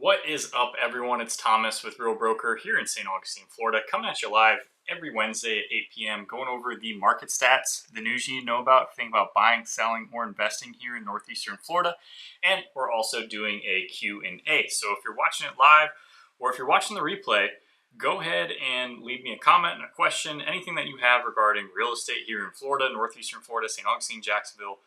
What is up, everyone? It's Thomas with Real Broker here in St. Augustine, Florida, coming at you live every Wednesday at 8 p.m., going over the market stats, the news you need to know about, think about buying, selling, or investing here in Northeastern Florida. And we're also doing a Q&A. So if you're watching it live or if you're watching the replay, go ahead and leave me a comment and a question, anything that you have regarding real estate here in Florida, Northeastern Florida, St. Augustine, Jacksonville,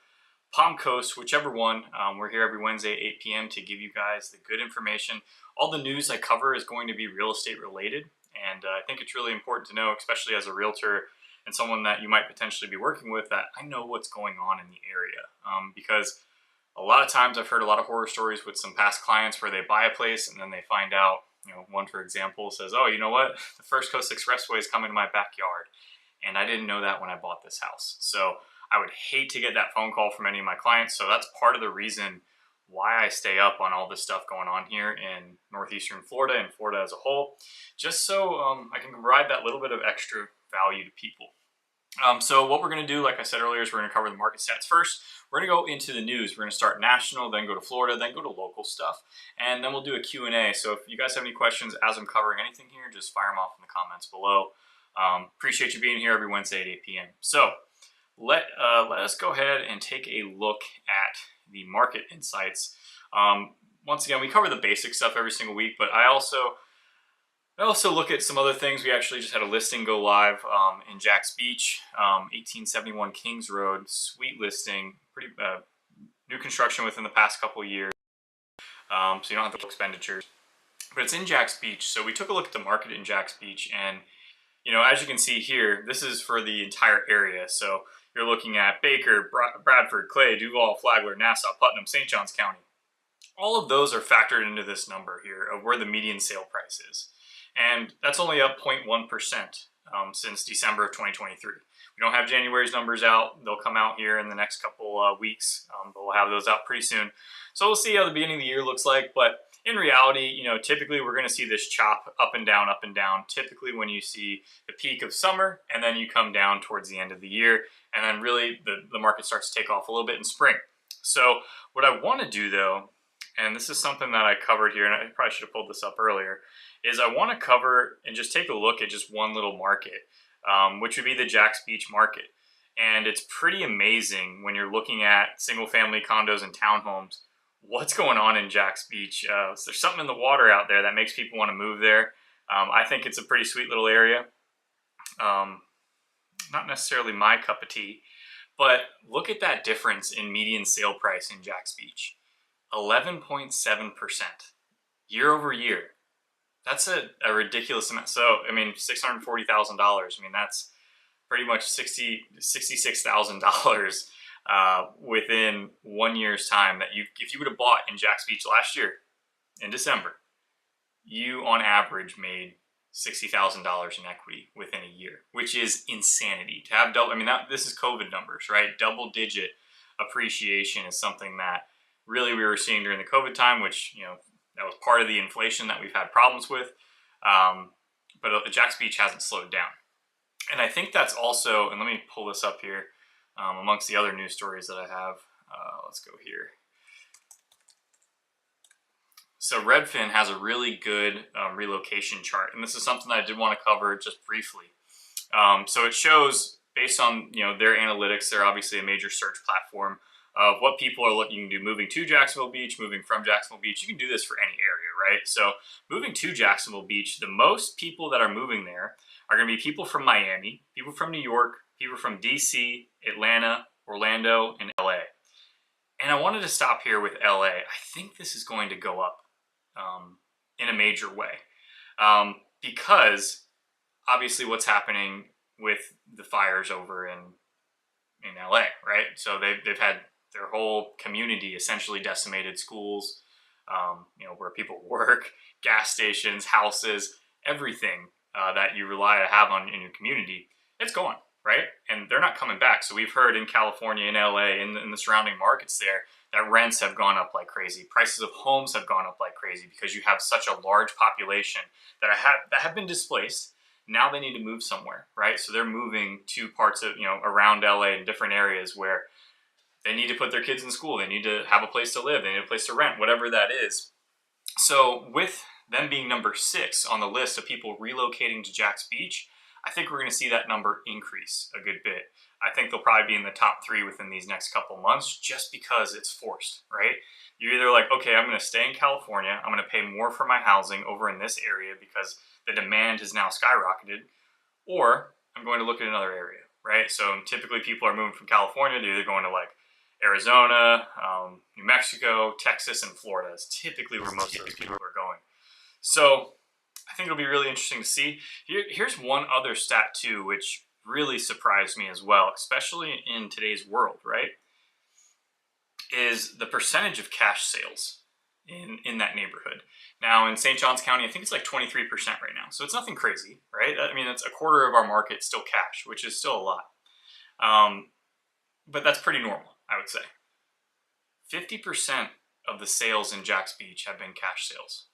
Palm Coast, whichever one. We're here every Wednesday at 8 p.m. to give you guys the good information. All the news I cover is going to be real estate related. And I think it's really important to know, especially as a realtor and someone that you might potentially be working with, that I know what's going on in the area. Because a lot of times I've heard a lot of horror stories with some past clients where they buy a place and then they find out, one, for example, says, oh, you know what? The First Coast Expressway is coming to my backyard. And I didn't know that when I bought this house. So I would hate to get that phone call from any of my clients. So that's part of the reason why I stay up on all this stuff going on here in Northeastern Florida and Florida as a whole, just so I can provide that little bit of extra value to people. So what we're going to do, like I said earlier, is we're going to cover the market stats first. We're going to go into the news. We're going to start national, then go to Florida, then go to local stuff, and then we'll do a Q&A. So if you guys have any questions as I'm covering anything here, just fire them off in the comments below. Appreciate you being here every Wednesday at 8 p.m. So let us go ahead and take a look at the market insights. Once again, we cover the basic stuff every single week, but I also look at some other things. We actually just had a listing go live in Jax Beach, 1871 Kings Road, sweet listing, pretty new construction within the past couple of years, so you don't have the expenditures. But it's in Jax Beach, so we took a look at the market in Jax Beach, and as you can see here, this is for the entire area. So you're looking at Baker, Bradford, Clay, Duval, Flagler, Nassau, Putnam, St. Johns County. All of those are factored into this number here of where the median sale price is. And that's only up 0.1% since December of 2023. We don't have January's numbers out. They'll come out here in the next couple weeks, but we'll have those out pretty soon. So we'll see how the beginning of the year looks like. But in reality, typically we're going to see this chop up and down, typically when you see the peak of summer and then you come down towards the end of the year. And then really the market starts to take off a little bit in spring. So what I want to do though, and this is something that I covered here, and I probably should have pulled this up earlier, is I want to cover and just take a look at just one little market, which would be the Jax Beach market. And it's pretty amazing when you're looking at single family condos and townhomes, what's going on in Jax Beach. So there's something in the water out there that makes people want to move there. I think it's a pretty sweet little area. Not necessarily my cup of tea, but look at that difference in median sale price in Jax Beach. 11.7% year over year. That's a ridiculous amount. So, $640,000. That's pretty much $66,000 within 1 year's time. That if you would have bought in Jax Beach last year in December, you on average made $60,000 in equity within a year, which is insanity. To have double, this is COVID numbers, right? Double digit appreciation is something that really we were seeing during the COVID time, which, that was part of the inflation that we've had problems with. But the Jax Beach hasn't slowed down. And I think that's also, and let me pull this up here, amongst the other news stories that I have. Let's go here. So Redfin has a really good relocation chart, and this is something that I did want to cover just briefly. So it shows, based on their analytics, they're obviously a major search platform of what people are looking to do, moving to Jacksonville Beach, moving from Jacksonville Beach. You can do this for any area, right? So moving to Jacksonville Beach, the most people that are moving there are going to be people from Miami, people from New York, people from DC, Atlanta, Orlando, and LA. And I wanted to stop here with LA. I think this is going to go up in a major way because obviously what's happening with the fires over in LA, right? So they've had their whole community essentially decimated, schools, where people work, gas stations, houses, everything that you rely to have in your community, it's gone, right? And they're not coming back. So we've heard in California, in LA, in the surrounding markets there, that rents have gone up like crazy. Prices of homes have gone up like crazy because you have such a large population that have been displaced. Now they need to move somewhere, right? So they're moving to parts of, around LA and different areas where they need to put their kids in school. They need to have a place to live. They need a place to rent, whatever that is. So with them being number 6 on the list of people relocating to Jack's Beach, I think we're going to see that number increase a good bit. I think they'll probably be in the top 3 within these next couple months just because it's forced, right? You're either like, okay, I'm going to stay in California. I'm going to pay more for my housing over in this area because the demand has now skyrocketed, or I'm going to look at another area, right? So typically people are moving from California to either going to like Arizona, New Mexico, Texas, and Florida is typically where most of those people are going. So I think it'll be really interesting to see. Here's one other stat too, which really surprised me as well, especially in today's world, right? Is the percentage of cash sales in that neighborhood. Now in St. Johns County, I think it's like 23% right now. So it's nothing crazy, right? I mean, it's a quarter of our market still cash, which is still a lot. But that's pretty normal, I would say. 50% of the sales in Jack's Beach have been cash sales.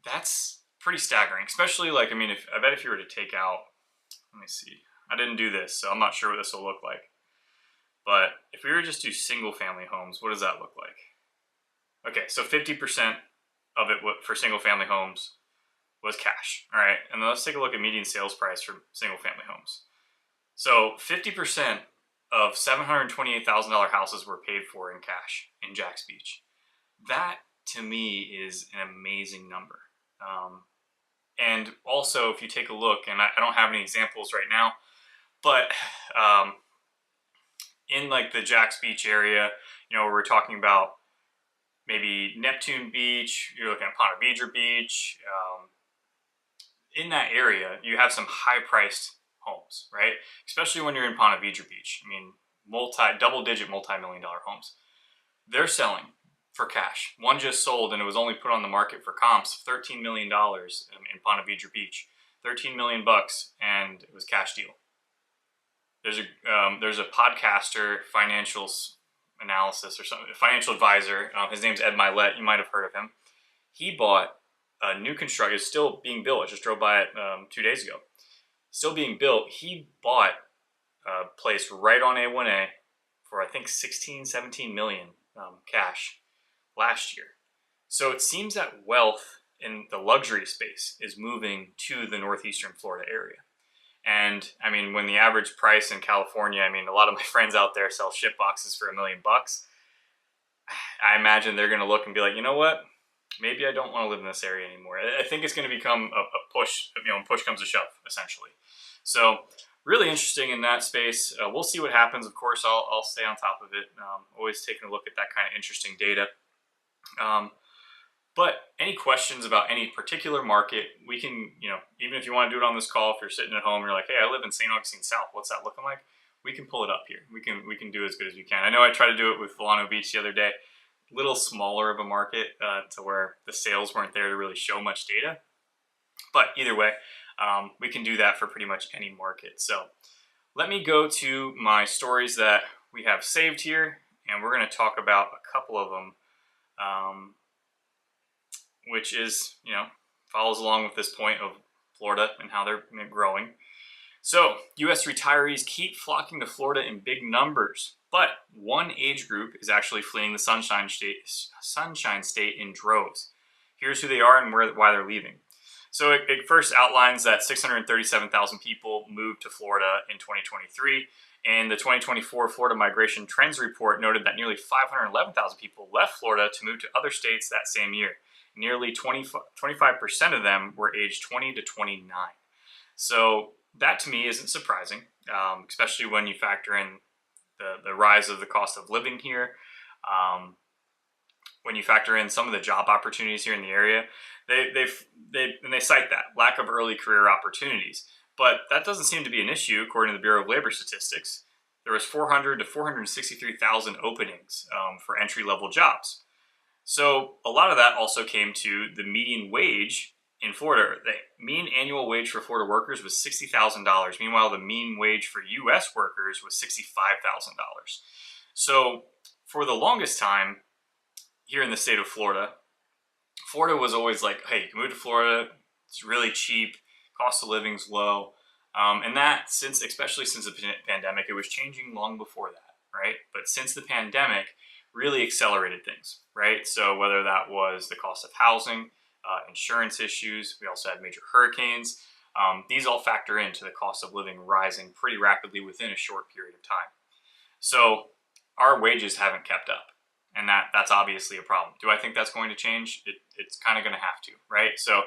That's pretty staggering, especially like, I mean, I bet if you were to take out, let me see, I didn't do this, so I'm not sure what this will look like. But if we were to just do single family homes, what does that look like? Okay, so 50% of it for single family homes was cash. All right, and then let's take a look at median sales price for single family homes. So 50% of $728,000 houses were paid for in cash in Jack's Beach. That to me is an amazing number. And also, if you take a look, and I don't have any examples right now, but in like the Jack's Beach area, you know, we're talking about maybe Neptune Beach, you're looking at Ponte Vedra Beach. In that area, you have some high-priced homes, right? Especially when you're in Ponte Vedra Beach. I mean, double-digit multi-million-dollar homes. They're selling for cash. One just sold, and it was only put on the market for comps, $13 million in Ponte Vedra Beach. $13 million bucks, and it was cash deal. There's a podcaster, financial analysis or something, financial advisor. His name's Ed Milet. You might have heard of him. He bought a new construction. It's still being built. I just drove by it 2 days ago. Still being built. He bought a place right on A1A for I think 17 million cash last year. So it seems that wealth in the luxury space is moving to the northeastern Florida area. And I mean, when the average price in California, I mean, a lot of my friends out there sell ship boxes for $1 million bucks. I imagine they're going to look and be like, you know what? Maybe I don't want to live in this area anymore. I think it's going to become a push, you know, when push comes to shove, essentially. So really interesting in that space. We'll see what happens. Of course, I'll stay on top of it. Always taking a look at that kind of interesting data. But any questions about any particular market, we can, you know, even if you want to do it on this call, if you're sitting at home, you're like, hey, I live in St. Augustine South. What's that looking like? We can pull it up here. We can do as good as we can. I know I tried to do it with Volano Beach the other day. A little smaller of a market to where the sales weren't there to really show much data. But either way, we can do that for pretty much any market. So let me go to my stories that we have saved here, and we're going to talk about a couple of them. Which is, you know, follows along with this point of Florida and how they're growing. So, U.S. retirees keep flocking to Florida in big numbers, but one age group is actually fleeing the Sunshine State in droves. Here's who they are and why they're leaving. So, it first outlines that 637,000 people moved to Florida in 2023, and the 2024 Florida Migration Trends Report noted that nearly 511,000 people left Florida to move to other states that same year. Nearly 25% of them were aged 20 to 29. So that to me isn't surprising, especially when you factor in the rise of the cost of living here. When you factor in some of the job opportunities here in the area, they cite that lack of early career opportunities. But that doesn't seem to be an issue, according to the Bureau of Labor Statistics. There was 400 to 463,000 openings for entry-level jobs. So a lot of that also came to the median wage in Florida. The mean annual wage for Florida workers was $60,000. Meanwhile, the mean wage for U.S. workers was $65,000. So for the longest time here in the state of Florida, Florida was always like, hey, you can move to Florida. It's really cheap. Cost of living's low. And that, especially since the pandemic, it was changing long before that, right? But since the pandemic, really accelerated things, right? So whether that was the cost of housing, insurance issues, we also had major hurricanes. These all factor into the cost of living rising pretty rapidly within a short period of time. So our wages haven't kept up, and that's obviously a problem. Do I think that's going to change? It's kind of going to have to, right? So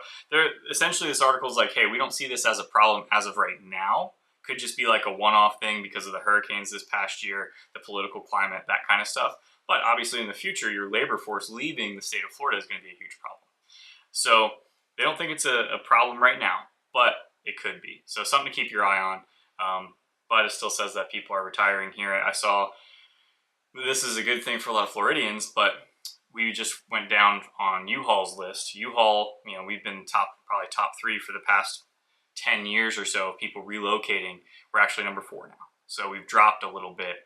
essentially this article is like, hey, we don't see this as a problem as of right now. Could just be like a one-off thing because of the hurricanes this past year, the political climate, that kind of stuff. But obviously in the future, your labor force leaving the state of Florida is going to be a huge problem. So they don't think it's a problem right now, but it could be. So something to keep your eye on. But it still says that people are retiring here. I saw this is a good thing for a lot of Floridians, but we just went down on U-Haul's list. U-Haul, we've been probably top 3 for the past 10 years or so of people relocating. We're actually number 4 now. So we've dropped a little bit,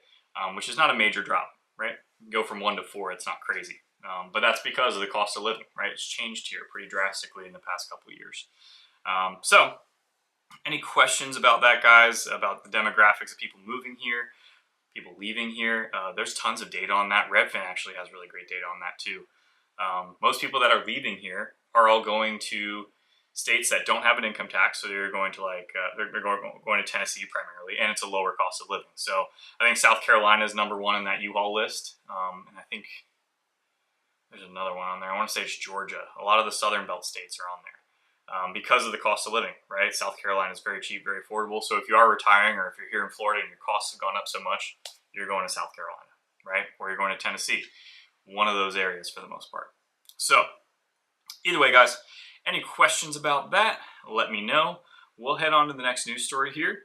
which is not a major drop, right? Go from 1 to 4, it's not crazy. But that's because of the cost of living, right? It's changed here pretty drastically in the past couple of years. So any questions about that, guys, about the demographics of people moving here, people leaving here? There's tons of data on that. Redfin actually has really great data on that too. Most people that are leaving here are all going to states that don't have an income tax, so they're going to they're going to Tennessee primarily, and it's a lower cost of living. So I think South Carolina is number 1 in that U-Haul list, and I think there's another one on there. I want to say it's Georgia. A lot of the Southern Belt states are on there because of the cost of living, right? South Carolina is very cheap, very affordable. So if you are retiring, or if you're here in Florida and your costs have gone up so much, you're going to South Carolina, right? Or you're going to Tennessee, one of those areas for the most part. So either way, guys, any questions about that, let me know. We'll head on to the next news story here,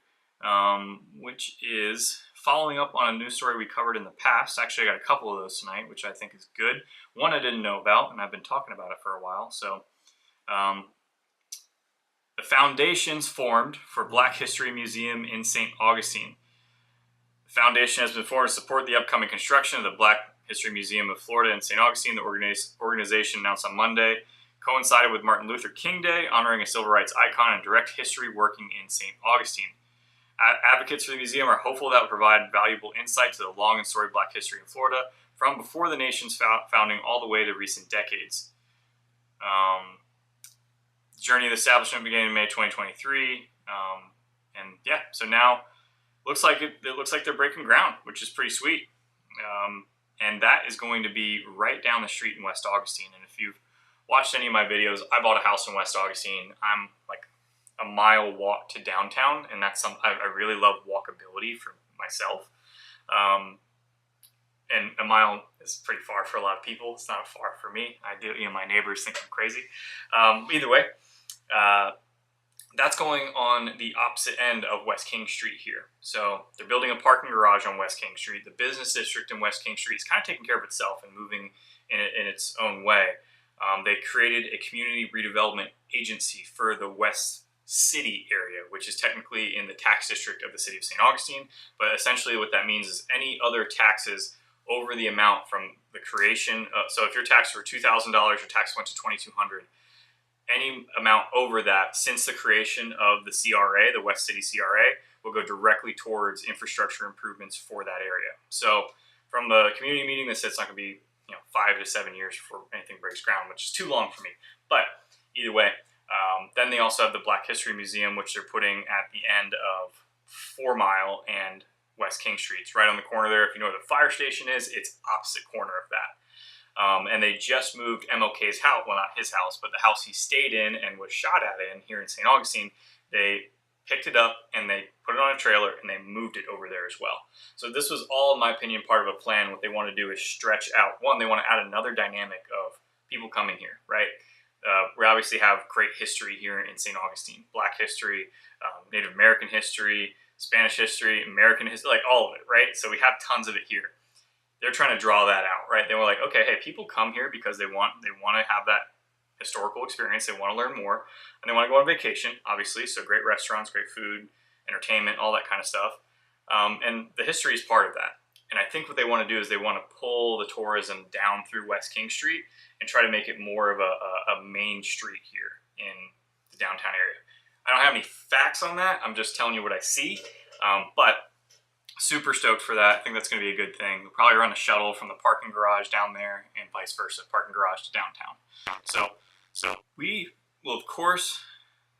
which is following up on a news story we covered in the past. Actually, I got a couple of those tonight, which I think is good. One I didn't know about, and I've been talking about it for a while. So the foundations formed for Black History Museum in St. Augustine. The foundation has been formed to support the upcoming construction of the Black History Museum of Florida in St. Augustine. The organization announced on Monday coincided with Martin Luther King Day, honoring a civil rights icon and direct history working in St. Augustine. Advocates for the museum are hopeful that will provide valuable insight to the long and storied Black history in Florida from before the nation's founding all the way to recent decades. The journey of the establishment began in May 2023, and yeah, so now looks like it looks like they're breaking ground, which is pretty sweet. And that is going to be right down the street in West Augustine. And if you've watched any of my videos, I bought a house in West Augustine. I'm like a mile walk to downtown, and that's I really love walkability for myself. And a mile is pretty far for a lot of people. It's not far for me. I do, my neighbors think I'm crazy. Either way, that's going on the opposite end of West King Street here. So they're building a parking garage on West King Street. The business district in West King Street is kind of taking care of itself and moving in its own way. They created a community redevelopment agency for the West City area, which is technically in the tax district of the city of St. Augustine. But essentially what that means is any other taxes over the amount from the creation. So if your tax were $2,000, your tax went to $2,200. Any amount over that since the creation of the CRA, the West City CRA, will go directly towards infrastructure improvements for that area. So from the community meeting, they said it's not going to be 5 to 7 years before anything breaks ground, which is too long for me. But either way, then they also have the Black History Museum, which they're putting at the end of 4 Mile and West King Streets, right on the corner there. If you know where the fire station is, it's opposite corner of that. And they just moved MLK's house, well, not his house, but the house he stayed in and was shot at in here in St. Augustine. They picked it up and they put it on a trailer and they moved it over there as well. So this was all, in my opinion, part of a plan. What they want to do is stretch out. One, they want to add another dynamic of people coming here, right? We obviously have great history here in St. Augustine. Black history, Native American history, Spanish history, American history, like all of it, right? So we have tons of it here. They're trying to draw that out, right? They were like, okay, hey, people come here because they want to have that historical experience. They want to learn more, and they want to go on vacation, obviously. So great restaurants, great food, entertainment, all that kind of stuff. And the history is part of that. And I think what they want to do is they want to pull the tourism down through West King Street and try to make it more of a main street here in the downtown area. I don't have any facts on that. I'm just telling you what I see. But Super stoked for that. I think that's going to be a good thing. We'll probably run a shuttle from the parking garage down there and vice versa, parking garage to downtown. So we will, of course,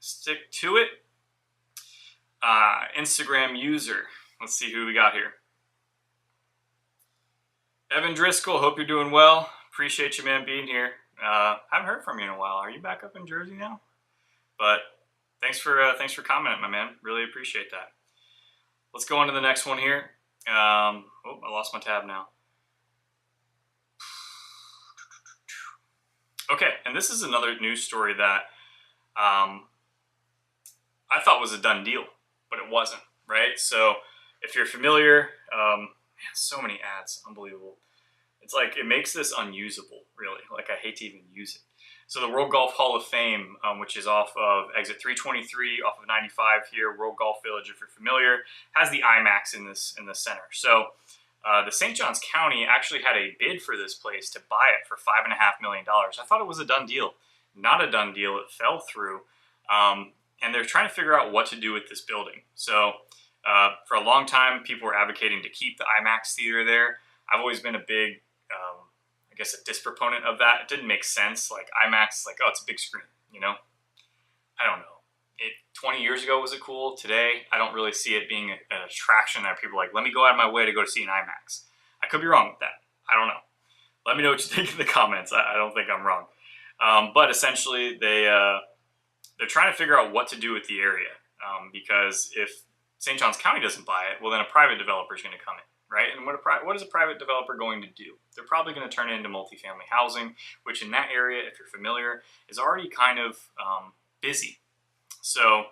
stick to it. Instagram user. Let's see who we got here. Evan Driscoll, hope you're doing well. Appreciate you, man, being here. Haven't heard from you in a while. Are you back up in Jersey now? But thanks for commenting, my man. Really appreciate that. Let's go on to the next one here. I lost my tab now. Okay, and this is another news story that I thought was a done deal, but it wasn't, right? So if you're familiar, man, so many ads, unbelievable. It's like, it makes this unusable, really. Like, I hate to even use it. So the World Golf Hall of Fame, which is off of exit 323, off of 95 here, World Golf Village, if you're familiar, has the IMAX in the center. So the St. Johns County actually had a bid for this place to buy it for $5.5 million. I thought it was a done deal. Not a done deal. It fell through. And they're trying to figure out what to do with this building. So for a long time, people were advocating to keep the IMAX theater there. I've always been a big, I guess, a disproponent of that. It didn't make sense. Like, IMAX, like, oh, it's a big screen, you know? I don't know. 20 years ago, was it cool? Today, I don't really see it being an attraction that people are like, let me go out of my way to go to see an IMAX. I could be wrong with that. I don't know. Let me know what you think in the comments. I don't think I'm wrong. But essentially, they're trying to figure out what to do with the area. Because if St. Johns County doesn't buy it, well, then a private developer is going to come in. Right? And what is a private developer going to do? They're probably going to turn it into multifamily housing, which in that area, if you're familiar, is already kind of busy. So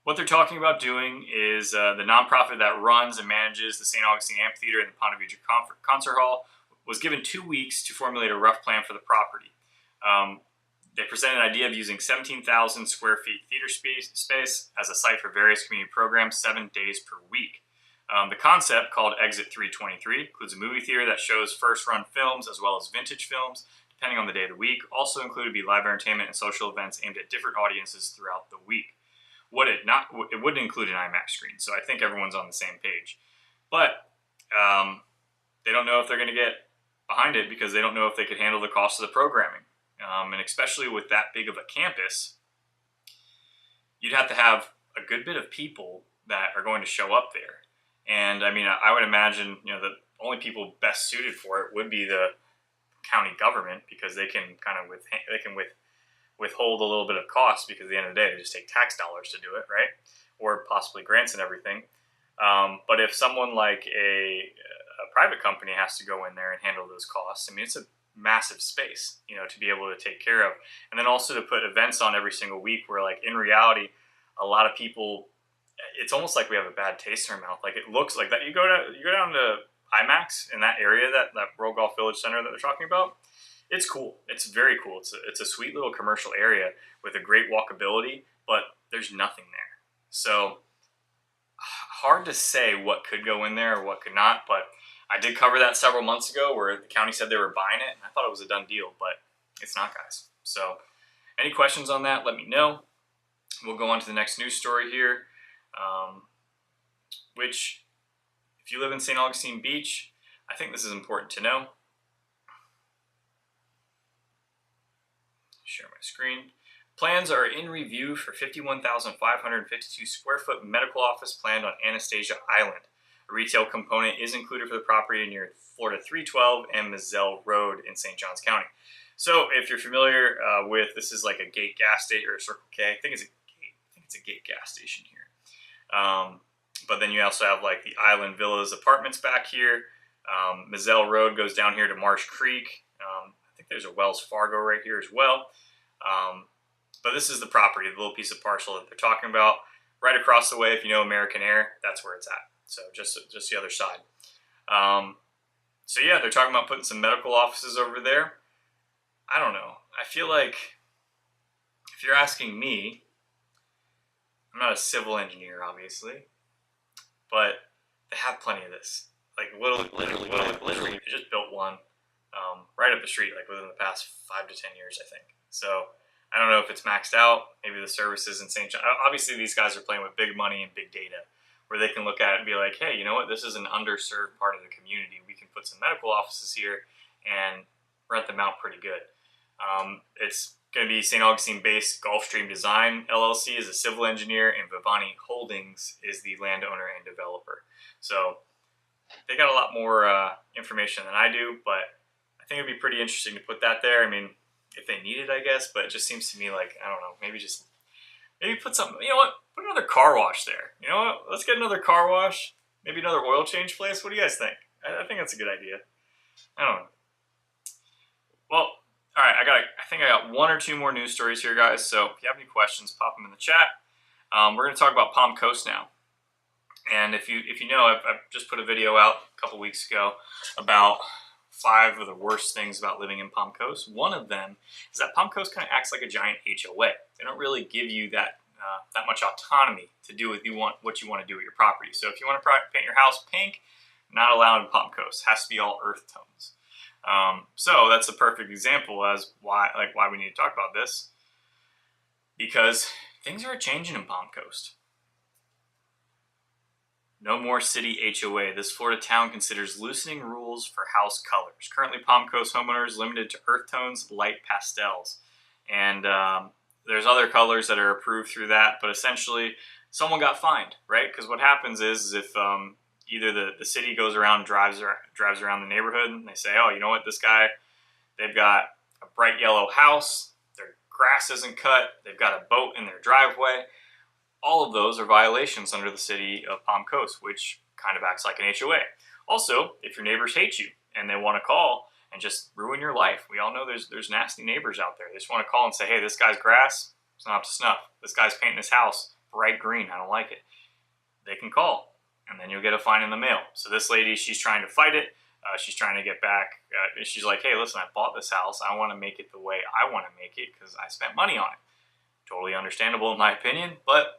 what they're talking about doing is the nonprofit that runs and manages the St. Augustine Amphitheater and the Ponte Vedra Concert Hall was given 2 weeks to formulate a rough plan for the property. They presented an idea of using 17,000 square feet theater space as a site for various community programs 7 days per week. The concept, called Exit 323, includes a movie theater that shows first-run films as well as vintage films, depending on the day of the week. Also included would be live entertainment and social events aimed at different audiences throughout the week. It wouldn't include an IMAX screen, so I think everyone's on the same page. But they don't know if they're going to get behind it because they don't know if they could handle the cost of the programming. And especially with that big of a campus, you'd have to have a good bit of people that are going to show up there. And I mean, I would imagine, the only people best suited for it would be the county government, because they can kind of withhold a little bit of cost, because at the end of the day, they just take tax dollars to do it, right? Or possibly grants and everything. But if someone like a private company has to go in there and handle those costs, I mean, it's a massive space, to be able to take care of. And then also to put events on every single week where, like, in reality, a lot of people, it's almost like we have a bad taste in our mouth. Like, it looks like that. You go down to IMAX in that area, that World Golf Village Center that they're talking about. It's cool. It's very cool. It's a sweet little commercial area with a great walkability, but there's nothing there. So hard to say what could go in there or what could not, but I did cover that several months ago where the county said they were buying it, and I thought it was a done deal, but it's not, guys. So any questions on that, let me know. We'll go on to the next news story here. Which, if you live in St. Augustine Beach, I think this is important to know. Share my screen. Plans are in review for 51,552 square foot medical office planned on Anastasia Island. A retail component is included for the property near Florida 312 and Mizell Road in St. Johns County. So if you're familiar with, this is like a Gate gas station or a Circle K. I think it's a Gate gas station here. But then you also have like the Island Villas apartments back here. Mizell Road goes down here to Marsh Creek. I think there's a Wells Fargo right here as well. But this is the property, the little piece of parcel that they're talking about. Right across the way, if you know American Air, that's where it's at. So just the other side. So yeah, they're talking about putting some medical offices over there. I don't know. I feel like, if you're asking me, I'm not a civil engineer, obviously, but they have plenty of this. Like literally, they just built one right up the street, like within the past 5 to 10 years, I think. So I don't know if it's maxed out. Maybe the services in St. John. Obviously, these guys are playing with big money and big data, where they can look at it and be like, hey, you know what? This is an underserved part of the community. We can put some medical offices here and rent them out pretty good. It's going to be St. Augustine-based Gulfstream Design LLC is a civil engineer, and Vivani Holdings is the landowner and developer. So they got a lot more information than I do, but I think it'd be pretty interesting to put that there. I mean, if they need it, I guess, but it just seems to me like, I don't know, maybe put something, you know what, put another car wash there. You know what, let's get another car wash, maybe another oil change place. What do you guys think? I think that's a good idea. I don't know. Well, all right, I think I got one or two more news stories here, guys. So if you have any questions, pop them in the chat. We're going to talk about Palm Coast now. And if you know, I've just put a video out a couple weeks ago about 5 of the worst things about living in Palm Coast. One of them is that Palm Coast kind of acts like a giant HOA. They don't really give you that much autonomy to do what you want to do with your property. So if you want to paint your house pink, not allowed in Palm Coast. It has to be all earth tones. So that's a perfect example as why we need to talk about this, because things are changing in Palm Coast. No more city HOA. This Florida town considers loosening rules for house colors. Currently, Palm Coast homeowners limited to earth tones, light pastels. And there's other colors that are approved through that, but essentially someone got fined, right? Because what happens is if either the city goes around, drives around the neighborhood, and they say, oh, you know what, this guy, they've got a bright yellow house, their grass isn't cut, they've got a boat in their driveway. All of those are violations under the city of Palm Coast, which kind of acts like an HOA. Also, if your neighbors hate you and they want to call and just ruin your life, we all know there's nasty neighbors out there. They just want to call and say, hey, this guy's grass is not up to snuff. This guy's painting his house bright green. I don't like it. They can call, and then you'll get a fine in the mail. So this lady, she's trying to fight it. She's trying to get back. She's like, hey, listen, I bought this house. I want to make it the way I want to make it because I spent money on it. Totally understandable in my opinion, but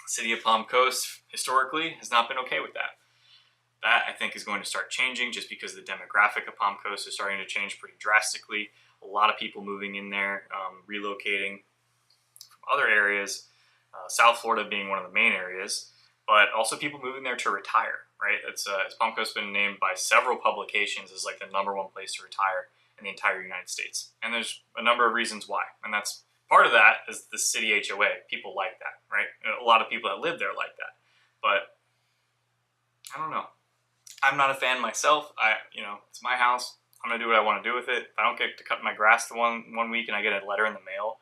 City of Palm Coast historically has not been okay with that. That I think is going to start changing just because the demographic of Palm Coast is starting to change pretty drastically. A lot of people moving in there, relocating from other areas, South Florida being one of the main areas, but also people moving there to retire, right? It's Palm Coast been named by several publications as like the #1 place to retire in the entire United States. And there's a number of reasons why, and that's part of that is the city HOA. People like that, right? A lot of people that live there like that. But I don't know. I'm not a fan myself. It's my house. I'm gonna do what I want to do with it. If I don't get to cut my grass the one week and I get a letter in the mail,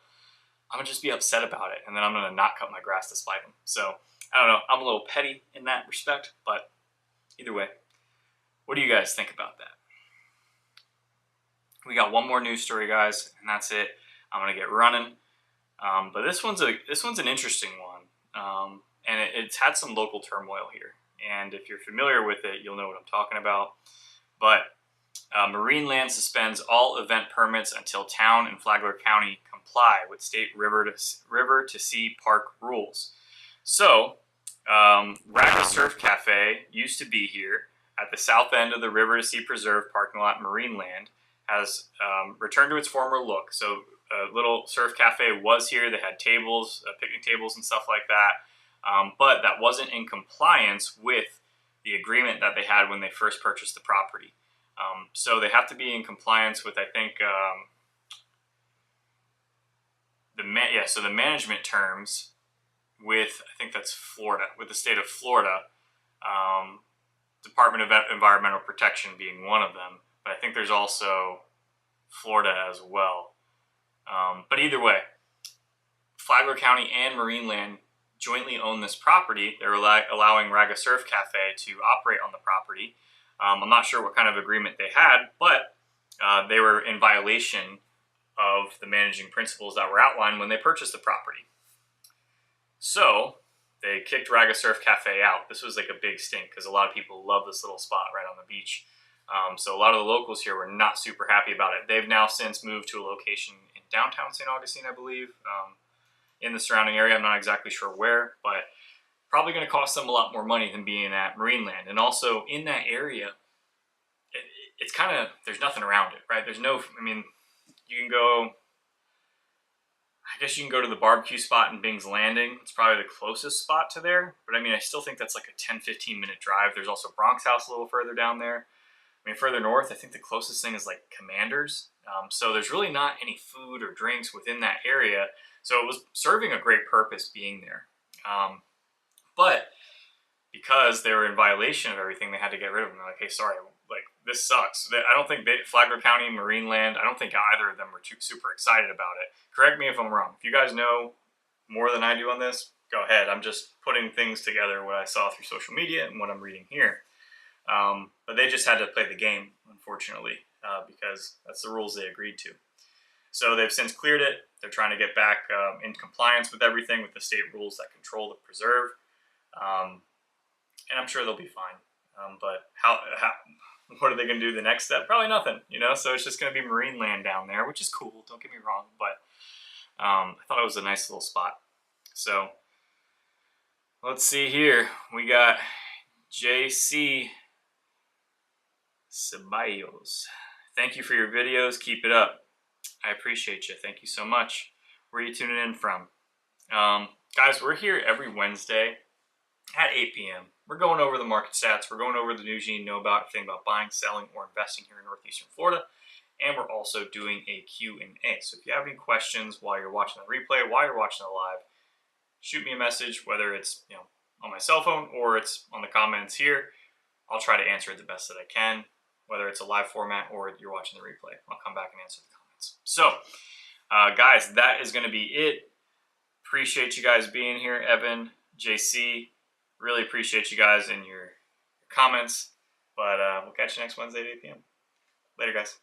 I'm gonna just be upset about it, and then I'm gonna not cut my grass to spite them. So I don't know. I'm a little petty in that respect, but either way, what do you guys think about that? We got one more news story, guys, and that's it. I'm gonna get running, but this one's an interesting one, and it's had some local turmoil here. And if you're familiar with it, you'll know what I'm talking about. But Marineland suspends all event permits until town and Flagler County comply with state river to sea park rules. So, Raga Surf Cafe used to be here at the south end of the River to Sea Preserve parking lot. Marineland has returned to its former look. So a little surf cafe was here. They had tables, picnic tables and stuff like that. But that wasn't in compliance with the agreement that they had when they first purchased the property. So they have to be in compliance with, I think, the management terms with, I think that's Florida, with the state of Florida, Department of Environmental Protection being one of them. But I think there's also Florida as well. But either way, Flagler County and Marineland jointly own this property. They're allowing Raga Surf Cafe to operate on the property. I'm not sure what kind of agreement they had, but they were in violation of the managing principles that were outlined when they purchased the property. So they kicked Raga Surf Cafe out. This was like a big stink because a lot of people love this little spot right on the beach. So a lot of the locals here were not super happy about it. They've now since moved to a location in downtown St. Augustine, I believe, in the surrounding area. I'm not exactly sure where, but probably going to cost them a lot more money than being at Marineland. And also in that area, it's kind of, there's nothing around it, right? You can go, I guess you can go to the barbecue spot in Bing's Landing. It's probably the closest spot to there. But I mean, I still think that's like a 10-15 minute drive. There's also Bronx House a little further down there. I mean, further north, I think the closest thing is like Commanders. So there's really not any food or drinks within that area. So it was serving a great purpose being there. But because they were in violation of everything, they had to get rid of them. They're like, hey, sorry, like this sucks. I don't think Flagler County, Marineland, I don't think either of them were too super excited about it. Correct me if I'm wrong. If you guys know more than I do on this, go ahead. I'm just putting things together, what I saw through social media and what I'm reading here. But they just had to play the game, unfortunately, because that's the rules they agreed to. So they've since cleared it. They're trying to get back in compliance with everything, with the state rules that control the preserve. And I'm sure they'll be fine. But what are they going to do the next step? Probably nothing, so it's just going to be Marineland down there, which is cool, don't get me wrong, but I thought it was a nice little spot. So let's see here. We got JC Ceballos. Thank you for your videos. Keep it up. I appreciate you. Thank you so much. Where are you tuning in from? Guys, we're here every Wednesday at 8 p.m. We're going over the market stats. We're going over the news you need to know about, anything about buying, selling, or investing here in Northeastern Florida. And we're also doing a Q&A. So if you have any questions while you're watching the replay, while you're watching the live, shoot me a message, whether it's on my cell phone or it's on the comments here. I'll try to answer it the best that I can, whether it's a live format or you're watching the replay. I'll come back and answer the comments. So, guys, that is going to be it. Appreciate you guys being here, Evan, JC. Really appreciate you guys and your comments. But we'll catch you next Wednesday at 8 p.m. Later, guys.